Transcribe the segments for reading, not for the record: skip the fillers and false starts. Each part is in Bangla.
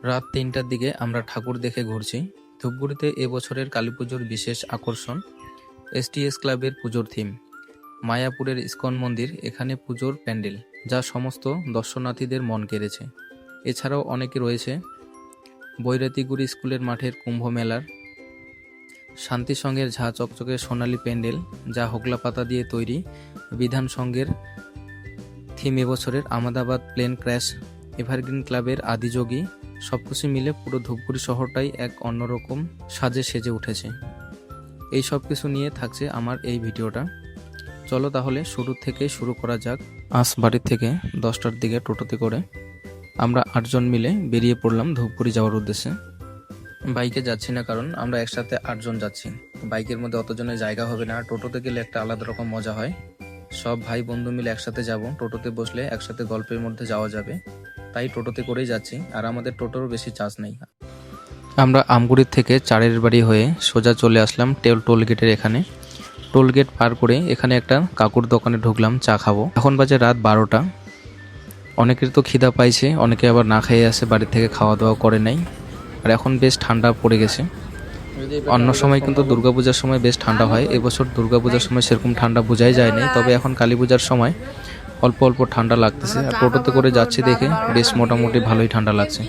রাত ৩টার দিকে আমরা ঠাকুর দেখে ঘুরছি। ধূপগুড়িতে এবছরের কালীপুজোর বিশেষ আকর্ষণ এসটিএস ক্লাবের পুজোর থিম। মায়াপুরের ইস্কন মন্দির এখানে পুজোর প্যান্ডেল, যা সমস্ত দর্শনার্থীদের মন কেড়েছে। এছাড়াও অনেকে রয়েছে বৈরাতিগুড়ি স্কুলের মাঠের কুম্ভ মেলার শান্তি সংঘের ঝা চকচকে সোনালী প্যান্ডেল, যা হোগলা পাতা দিয়ে তৈরি। বিধান সংঘের থিম এবছরের আহমেদাবাদ প্লেন ক্র্যাশ, এভারগ্রিন ক্লাবের আদিযোগী। সবকিছু মিলে পুরো ধূপগুড়ি শহরটাই এক অন্যরকম সাজে সেজে উঠেছে। এই সব কিছু নিয়ে থাকছে আমার এই ভিডিওটা। চলো তাহলে শুরু থেকে শুরু করা যাক। আজ বাড়ির থেকে 10টার দিকে টোটোতে করে আমরা 8 জন মিলে বেরিয়ে পড়লাম ধূপগুড়ি যাওয়ার উদ্দেশ্যে। বাইকে যাচ্ছি না, কারণ আমরা একসাথে 8 জন যাচ্ছি। বাইকের মধ্যে অতজনের জায়গা হবে না, টোটোতে গেলে একটা আলাদা রকম মজা হয়। সব ভাই বন্ধু মিলে একসাথে যাব, টোটোতে বসলে একসাথে গল্পের মধ্যে যাওয়া যাবে, তাই টোটোতে করেই যাচ্ছি। আর আমাদের টোটোরও বেশি চার্জ নেই। আমরা আমগুড়ির থেকে চারের বাড়ি হয়ে সোজা চলে আসলাম টোল গেটের এখানে। টোল গেট পার করে এখানে একটা কাকুর দোকানে ঢুকলাম চা খাবো। এখন বাজে রাত 12টা। অনেকের তো খিদা পাইছে, অনেকে আবার না খেয়ে আসে, বাড়ি থেকে খাওয়া দাওয়া করে নাই। আর এখন বেশ ঠান্ডা পড়ে গেছে। অন্য সময় কিন্তু দুর্গাপূজার সময় বেশ ঠান্ডা হয়, এবছর দুর্গাপূজার সময় সেরকম ঠান্ডা বোঝাই যায়নি, তবে এখন কালী পূজার সময় অল্প অল্প ঠান্ডা লাগতেছে। আর টোটোতে করে যাচ্ছি দেখে বেশ মোটামুটি ভালোই ঠান্ডা লাগছে।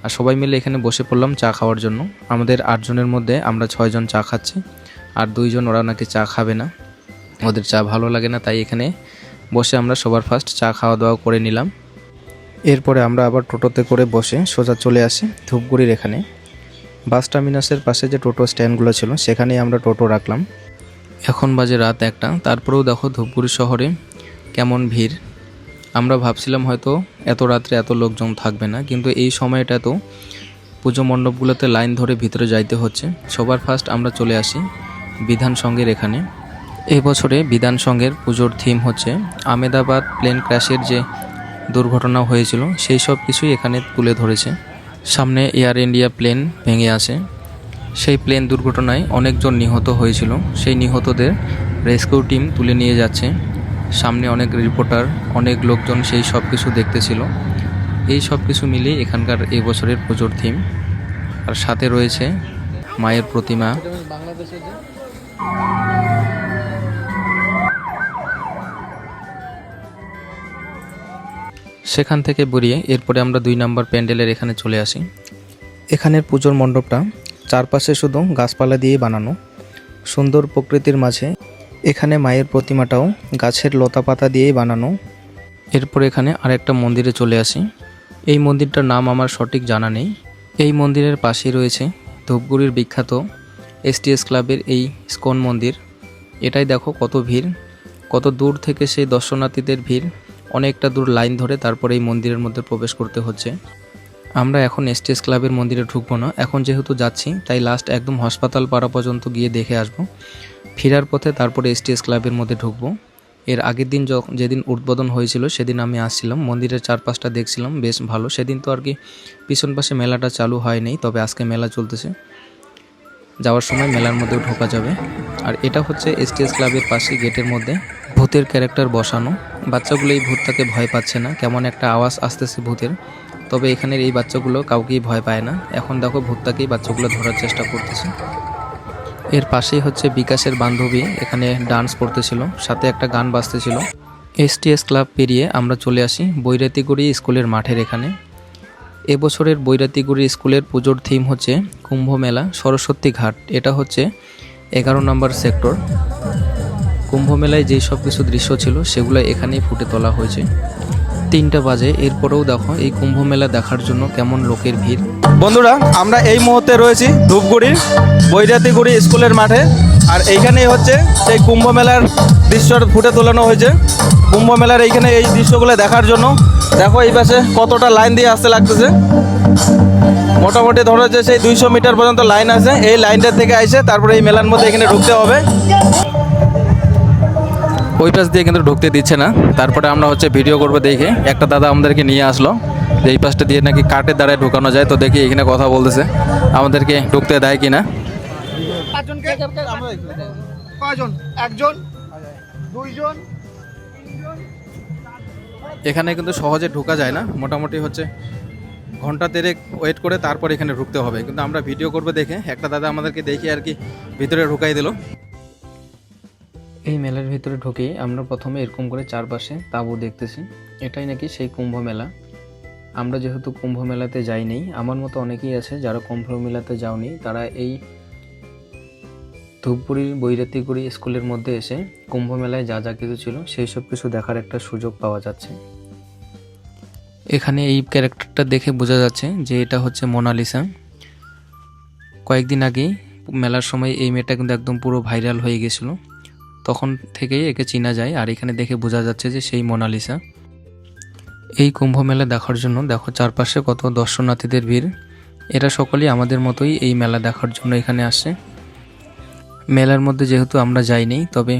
আর সবাই মিলে এখানে বসে পড়লাম চা খাওয়ার জন্য। আমাদের 8 জনের মধ্যে আমরা 6 জন চা খাচ্ছি, আর 2 জন ওরা নাকি চা খাবে না, ওদের চা ভালো লাগে না, তাই এখানে বসে আমরা সবার ফার্স্ট চা খাওয়া দাওয়া করে নিলাম। এরপরে আমরা আবার টোটোতে করে বসে সোজা চলে আসি ধূপগুড়ির এখানে। বাস টার্মিনাসের পাশে যে টোটো স্ট্যান্ডগুলো ছিল সেখানেই আমরা টোটো রাখলাম। এখন বাজে রাত 1টা, তারপরেও দেখো ধূপগুড়ি শহরে কেমন ভিড়। আমরা ভাবছিলাম হয়তো এত রাত্রে এত লোকজন থাকবে না, কিন্তু এই সময়টা তো পুজো মণ্ডপগুলোতে লাইন ধরে ভিতরে যাইতে হচ্ছে। সবার ফার্স্ট আমরা চলে আসি বিধান সংঘের এখানে। এবছরে বিধান সংঘের পুজোর থিম হচ্ছে আহমেদাবাদ প্লেন ক্র্যাশের যে দুর্ঘটনা হয়েছিল সেই সব কিছুই এখানে তুলে ধরেছে। সামনে এয়ার ইন্ডিয়া প্লেন ভেঙে আছে, সেই প্লেন দুর্ঘটনায় অনেকজন নিহত হয়েছিল, সেই নিহতদের রেস্কিউ টিম তুলে নিয়ে যাচ্ছে। সামনে অনেক রিপোর্টার, অনেক লোকজন সেই সব কিছু দেখতেছিল। এই সব কিছু মিলিয়ে এখানকার এই বছরের পুজোর থিম। আর সাথে রয়েছে মায়ের প্রতিমা। সেখান থেকে বেরিয়ে এরপরে আমরা 2 নম্বর প্যান্ডেলের এখানে চলে আসি। এখানের পুজোর মণ্ডপটা চারপাশে শুধু গাছপালা দিয়ে বানানো, সুন্দর প্রকৃতির মাঝে এখানে মায়ের প্রতিমাটাও গাছের লতা পাতা দিয়েই বানানো। এরপর এখানে আরেকটা মন্দিরে চলে আসি। এই মন্দিরটার নাম আমার সঠিক জানা নেই। এই মন্দিরের পাশেই রয়েছে ধূপগুড়ির বিখ্যাত এসটিএস ক্লাবের এই ইস্কন মন্দির। এটাই দেখো কত ভিড়, কত দূর থেকে সেই দর্শনার্থীদের ভিড়, অনেকটা দূর লাইন ধরে তারপরে এই মন্দিরের মধ্যে প্রবেশ করতে হচ্ছে। আমরা এখন এসটিএস ক্লাবের মন্দিরে ঢুকবো না, এখন যেহেতু যাচ্ছি তাই লাস্ট একদম হাসপাতাল পাড়া পর্যন্ত গিয়ে দেখে আসবো। ফেরার পথে তারপরে এসটিএস ক্লাবের মধ্যে ঢুকবো। এর আগের দিন যেদিন উদ্বোধন হয়েছিল সেদিন আমি আসছিলাম, মন্দিরের চারপাশটা দেখছিলাম, বেশ ভালো। সেদিন তো আর কি পিছন পাশে মেলাটা চালু হয়নি, তবে আজকে মেলা চলতেছে, যাওয়ার সময় মেলার মধ্যেও ঢোকা যাবে। আর এটা হচ্ছে এসটিএস ক্লাবের পাশে গেটের মধ্যে ভূতের ক্যারেক্টার বসানো। বাচ্চাগুলো এই ভূতটাকে ভয় পাচ্ছে না, কেমন একটা আওয়াজ আসতেছে ভূতের, তবে এখানের এই বাচ্চাগুলো কাউকেই ভয় পায় না। এখন দেখো ভূতটাকেই বাচ্চাগুলো ধরার চেষ্টা করতেছে। এর পাশেই হচ্ছে বিকাশের বান্ধবী, এখানে ডান্স করতেছিল, সাথে একটা গান বাজতেছিল। এসটিএস ক্লাব পেরিয়ে আমরা চলে আসি বৈরাতিগুড়ি স্কুলের মাঠের এখানে। এবছরের বৈরাতিগুড়ি স্কুলের পুজোর থিম হচ্ছে কুম্ভ মেলা সরস্বতী ঘাট। এটা হচ্ছে 11 নম্বর সেক্টর। কুম্ভ মেলায় যেই সব কিছু দৃশ্য ছিল সেগুলো এখানেই ফুটে তোলা হয়েছে। 3টা বাজে, এরপরেও দেখো এই কুম্ভ মেলা দেখার জন্য কেমন লোকের ভিড়। বন্ধুরা, আমরা এই মুহূর্তে রয়েছি ধূপগুড়ির বৈরাতিগুড়ি স্কুলের মাঠে, আর এইখানেই হচ্ছে সেই কুম্ভ মেলার দৃশ্য ফুটে তোলানো হয়েছে। কুম্ভ মেলার এইখানে এই দৃশ্যগুলো দেখার জন্য দেখো এই পাশে কতটা লাইন দিয়ে আসতে লাগতেছে। মোটামুটি ধরো যে সেই 200 মিটার পর্যন্ত লাইন আছে। এই লাইনটা থেকে আসে তারপরে এই মেলার মধ্যে এখানে ঢুকতে হবে। ওই পাশ দিয়ে কিন্তু ঢুকতে দিচ্ছে না, তারপরে আমরা হচ্ছে ভিডিও করবো দেখে একটা দাদা আমাদেরকে নিয়ে আসলো যে এই পাশটা দিয়ে নাকি কাঠের দ্বারায় ঢুকানো যায়। তো দেখি এখানে কথা বলতেছে, আমাদেরকে ঢুকতে দেয় কিনা। এখানে কিন্তু সহজে ঢোকা যায় না, মোটামুটি হচ্ছে ঘন্টা দেড়েক ওয়েট করে তারপর এখানে ঢুকতে হবে, কিন্তু আমরা ভিডিও করবো দেখে একটা দাদা আমাদেরকে দেখে আর কি ভিতরে ঢুকাই দিল। এই মেলার ভিতরে ঢুকেই আমরা প্রথমে এরকম করে চারপাশে তাঁবু দেখতেছি, এটাই নাকি সেই কুম্ভ মেলা। আমরা যেহেতু কুম্ভ মেলাতে যাইনি, আমার মতো অনেকেই আছে যারা কুম্ভ মেলাতে যাওনি, তারা এই ধূপগুড়ির বৈরাতিগুড়ি স্কুলের মধ্যে এসে কুম্ভ মেলায় যা যা কিছু ছিল সেই সব কিছু দেখার একটা সুযোগ পাওয়া যাচ্ছে। এখানে এই ক্যারেক্টারটা দেখে বোঝা যাচ্ছে যে এটা হচ্ছে মোনালিসা। কয়েকদিন আগেই মেলার সময় এই মেয়েটা কিন্তু একদম পুরো ভাইরাল হয়ে গেছিল, তখন থেকেই একে চেনা যায়। আর এখানে দেখে বোঝা যাচ্ছে যে সেই মোনালিসা। এই কুম্ভ মেলা দেখার জন্য দেখো চারপাশে কত দর্শনার্থীদের ভিড়। এরা সকলেই আমাদের মতোই এই মেলা দেখার জন্য এখানে আসে। মেলার মধ্যে যেহেতু আমরা যাইনি, তবে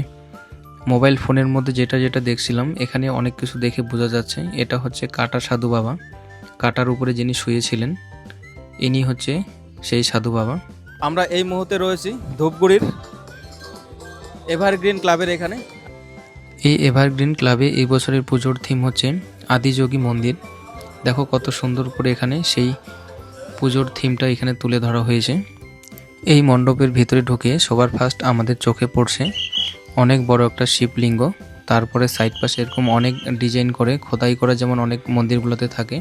মোবাইল ফোনের মধ্যে যেটা যেটা দেখছিলাম এখানে অনেক কিছু দেখে বোঝা যাচ্ছে এটা হচ্ছে কাটা সাধু বাবা। কাটার উপরে যিনি শুয়েছিলেন ইনি হচ্ছে সেই সাধু বাবা। আমরা এই মুহূর্তে রয়েছি ধূপগুড়ির এভারগ্রিন ক্লাবের এখানে। এই এভারগ্রিন ক্লাবে এই বছরের পুজোর থিম হচ্ছে আদিযোগী মন্দির। দেখো কত সুন্দর করে এখানে সেই পুজোর থিমটা এখানে তুলে ধরা হয়েছে। এই মণ্ডপের ভিতরে ঢুকে সবার ফার্স্ট আমাদের চোখে পড়ছে অনেক বড় একটা শিবলিঙ্গ, তারপরে সাইড পাশে এরকম অনেক ডিজাইন করে খোদাই করা, যেমন অনেক মন্দিরগুলোতে থাকে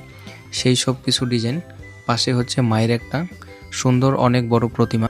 সেই সব কিছু ডিজাইন। পাশে হচ্ছে মায়ের একটা সুন্দর অনেক বড় প্রতিমা।